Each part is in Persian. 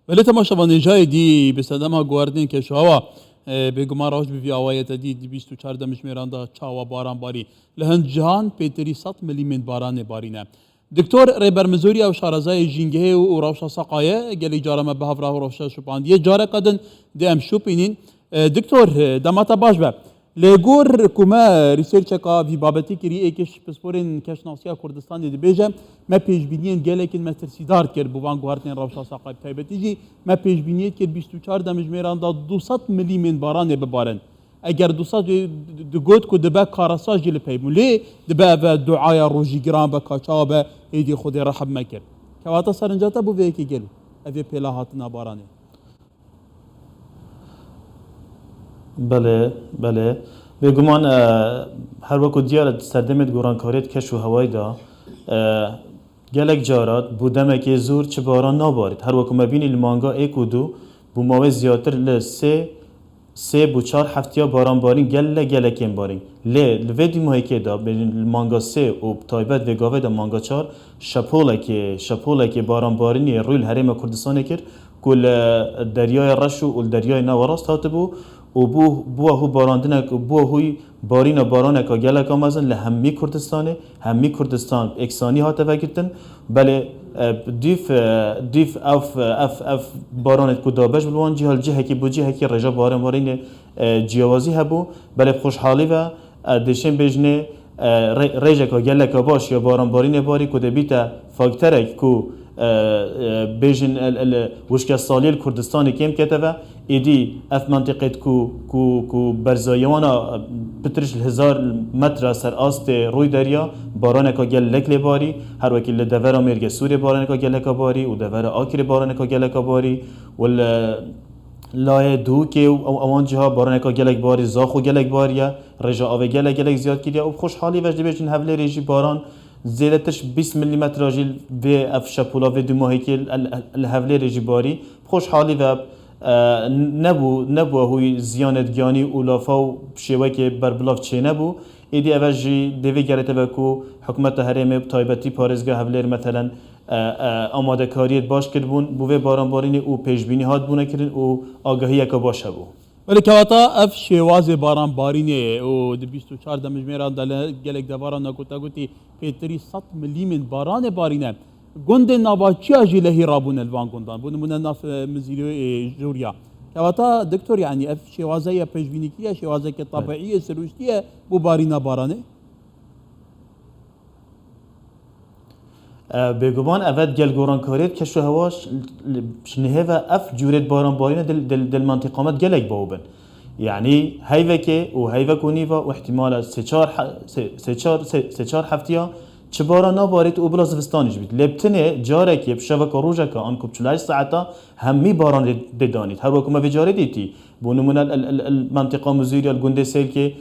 ولی تماشاوانی جای دی به صدما گواردین که شوا بگمان راش بی آوایت دی 24 دمش میراندا چاوا باران باری لهن جهان پیتری 100 میلیمتر باران بارینه دکتور ریبر مزوری او شارزای جینگه و روشا سقایه گلی جارم به هفرا و روشا شپاند یه جاره قدن دیم شوپینین دکتور دماتا باش به لگور کما ریسرچ کا وی بابتی کری ایکش پسپورین کش ناسیا کردستان دی بیجم ما پیش بینین گلکین مستر سیدار کر بوان گوارتن روشا سقای تایبتی جی ما پیش بینیت کر 24 دمجمیران دا 200 میلیمتر باران ببارن اگر 200 دگوت کو دبا کارساج جل پیمولی دبا و دعای روزی گران با کاچا ایدی خود رحم مکر کواتا سرنجاتا بو ویکی گل اوی پیلا هاتنا بارانه بله بگمان هر وقت دیار سردمت گورانکاریت کش و هوای دا گلک جارات بودم که زور چه باران نبارید هر وقت مبینی المانگا ایک و دو بو ماوی زیادتر سه بو 4 هفتیا باران بارین گلکیم بارین لویدی ماهی که دا بین مانگا 3 و تایبت و گاوه دا مانگا 4 شپوله که باران بارینی روی الحرم کردستان کرد کل دریای رشو و دریای نوراست هات بو و بو هو باراندنه بو هوی بارین بارانه که گلک آمازن لهمی کردستان اکسانی هات وگیتن بله دیف اف بارانت کدابش بلوان جهال جهه کی بو جهه کی رجا بارین جیوازی هبو بله خوشحالی و دشن بجنه رجا که گلک باش یا بارین باری کده بیتا فاکترک کو بیشن وشکه سالیل کردستانی کم کتبه ایدی اف منطقه کو برزایوانا بترش 1000 متر سر آست روی دریا باران که گل لکل باری هر وکیل دور امریکا سوریه باران که گل باری و دور آکر باران که گل باری ول لای دو که اوان جها باران که گل باری زاخو گل باریه رجا آو گل زیاد کردیا و خوشحالی وجد بیشن حوله ریجی باران زیرتش 20 میلیمتر راجل و اف شپولا و دو ماهی که الحوله ریجی باری خوشحالی و نبو هوی زیانت گیانی اولافا و شیوه که بربلاف چه نبو ایدی اوجی دوی گرته بکو حکومت هرم تایبتی پارزگاه هولیر مثلا آماده کاریت باش کردبون بوه باران بارینی او پیشبینی هات بونه کردن او آگاهی که باشه بو ولی کواتا اف شواز باران بارینه و 24 دمجمیران دل گلک دواران نکوتا گوتی پیتری 100 میلیمتر باران بارینه گند نباچی اجی لهی رابون الوان گندان بون من ناف مزیری جوریا کواتا دکتور یعنی اف شوازه یا پیشبینیکیه شوازه که طبیعیه سروشتیه بو بارینه بارانه بگمان اول گل گوران کاریت که شو هواش شنه و اف جورت باران بارینه دل منطقامت گلک باوبن يعني هيفك وهيفك ونيفا واحتمال سه چار هفتیا چه بارا نبارید و بلا زمستانیش بید لبتنه جاره که بشوک روزه که آن کبچلای ساعتا همی باران دانید هر وقت ما في جاره دیتی بونمون المنطقه مزيريا الجندي سيل که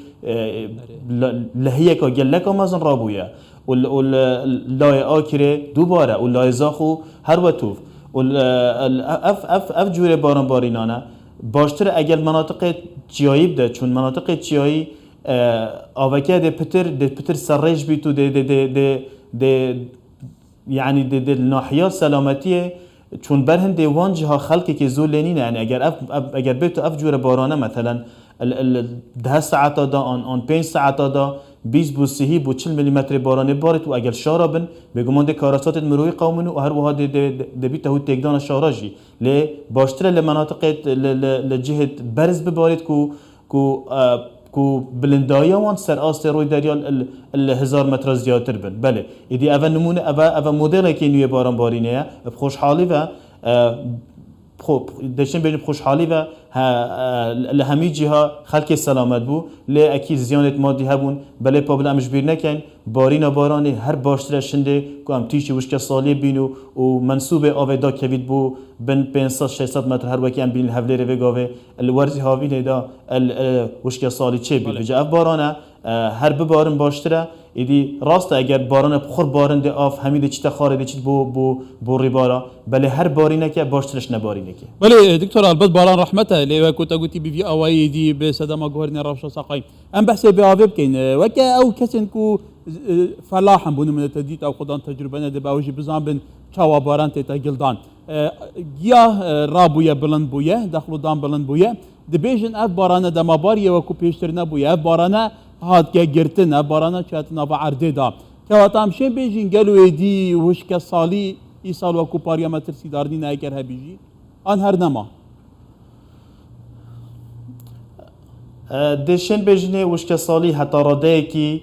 لهیه که گلک آمازن رابویا واللاي آكره دوباره واللاي زاخو هر وتوف اف جوره باران بارینانه باشتر اگر مناطق چیایی بده چون مناطق چیایی آوکه ده پتر سرش بیتو ده يعني ده ناحیه سلامتیه چون برهن دیوان جها خلقی که زولینینه يعني اگر بیتو اف جور بارانه مثلا 10 ساعت دا آن 5 ساعت دا 20 بو 30 بو 40 میلیمتر بارانه بارد و اگر شاربن بگمان ده کاراسات مروی قومنو و هر وها ده بیت هو تگدان شاراجی لی باشتر لمناطق لجهه برز ببارد کو بلندایی وان سر آست روی دریا 1000 متر زیادتر بن بله ایدی اول نمونه اول مدل که نیو باران بارینه خوشحالی و خب داشتیم ببینیم خوشحالی و لهمی جهه خلق سلامت بو لی اکی زیانت مادی هبون بله پابل امش بیر نکن بارین بارانی هر باشتر شنده که هم تیشی وشک سالی بینو و منصوب آوه دا کوید بو بن 500-600 متر هر وکی هم بین الحوله رو گاوه الورزی هاوینه دا وشک سالی چه بید بجا اف بارانه هر ببارن باشتره ایدی راست اگر باران بخور بارن ده آف همین چیت خارده چیت بو ریبارا بله هر بارینه که باشترش نبارینه که بله دکتر البته باران رحمته لی کوتا گوتی بی اوای دی به صدما گورنی رافش ساقای ام بحث به اواب کین وکا او کسن کو فلاحا بون من تدیت او خدان تجربه نه به اوجی بزن بن چاوا باران تیتا گلدان گیا رابویه بلند بویه دخلودان بلند بویه دبیجن اف بارانه دماباریه وکو پیشتر نبویه اف بارانه هات که گرتن اف بارانه چهت نوا عرده دا که واتامشین بیجین گلو ایدی وشک سالی ای سال وکو پاریامتر سیداردی نایکر هبیجی آن هر نما دشن بجنه وشک سالی حتی راده کی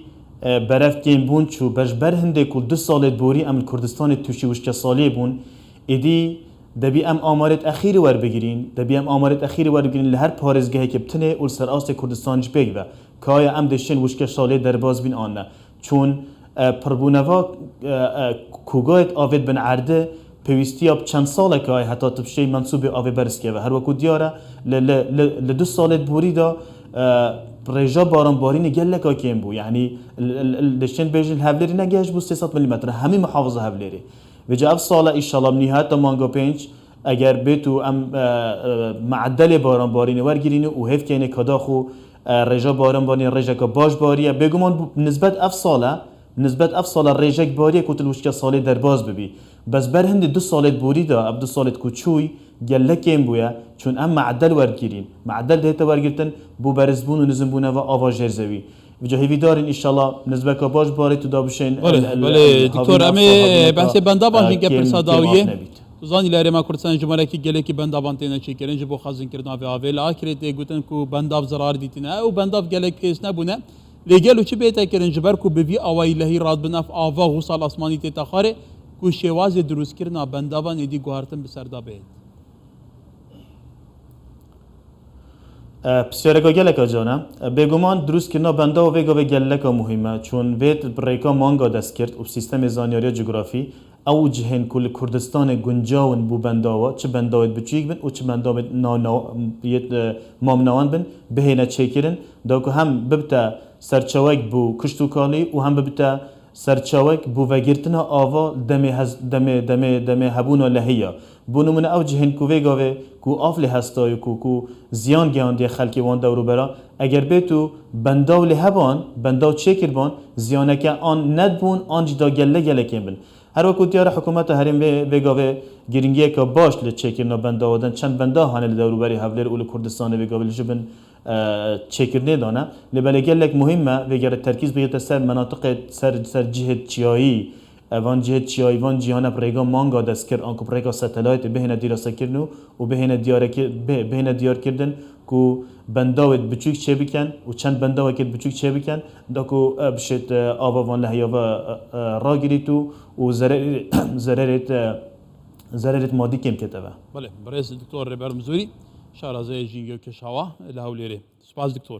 برف کن بون چو بر هنده کل 2 سال بوری ام کردستان توشی وشک سالی بون ایدی دبی ام آمارت اخیر ور بگیرین دبی ام آمارت اخیر ور بگیرین لهر پارزگاهی که بتنه اول سر آست کردستان جبگ و که ام دشن وشک سالی در باز بین آنه چون پربونوا کوگایت آوید بن عرده پیوستی اب چند ساله که حتی تبشی منصوب آوی برسکه و هر وکو دیاره ل 2 سال بوری دا رجا باران بارین گله که کیم بو یعنی دشتن بیجن هفلری نگهش بو 300 میلیمتر همه محافظه هفلری و جا اف ساله ایشالا نهایت مانگا 5 اگر بتو ام معدل باران بارین ورگیرینه و هف کنه کدا خو رجا باران بارین رجا که باش باریه بگمان نسبت اف ساله رجا باریه کتل وشکه ساله در باز ببی بس بر هند 2 سال بوری دا اب 2 سال کوچوی گله کم بویا چون ام معدل ورگیرین معدل دهت ورگیرتن بو برزبون و نزم بونه و آواز جرزوی وجا هیوی دارین انشالله نسبت که باش باری تو دابشین بله دکتور امی بحث بنده بانجین که پرساداویه زانی لاره ما کردستان جمهوری کی گله کی بنده بانتینه چی کرن جبو خازن کردن و آویل آخرت گوتن کو بنده زرار دیتنه او بنده گله پیس نبونه لگلو چی بیت کرن جبر کو بوی اوای لهی راد بنف آوا وصل آسمانی تخاره کو شواز دروست کردن بنده بان ایدی گوهرتن بسردا بید بسیارگا گلکا جانم بگمان دروست کردن بنده و ویگا و گلکا مهمه چون وید بریکا مانگا دست کرد و سیستم زانیاری جغرافی او جهن کل کردستان گنجاون بو بنداوا چه بنداوت بچیک بن و چه بنداوت مامنوان بن بهینه چیکرن داکو هم ببتا سرچاوک بو کشتوکالی و هم ببتا سرچاوک بو وگرتنا آوا دم هبونا لهیا بونو من او جهن کو ویگاوه کو آفلی هستای کو زیان گیان دی خلکی وان دورو برا اگر بیتو بنداو لهبان بنداو چیکر بان زیانکه آن ند بون آن جدا گله کن بن هر وقت دیار حکومت هریم ویگاوه گرینگیه که باش لچیکرنا بنداو دن چند بندا هانه دورو بری حولر اول کردستان ویگاوه لجبن چیکرنه دانه لباله گلک مهمه وگر ترکیز بگیرد سر مناطق سر جهت چیایی وان جهت چیایی وان جهان پریگا مانگا دست کرد آنکو پریگا ستلایت بهینه دیراسته کردنو و بهینه دیار کردن کو بنداوت بچوک چه بکن و چند بنداوت بچوک چه بکن داکو بشت آوا وان لحیا و را گریتو و ضررت مادی کم کتبه. بله برای دکتر ربر مزوری شارازه جینگو کشاوا لهولیری سپاس دکتر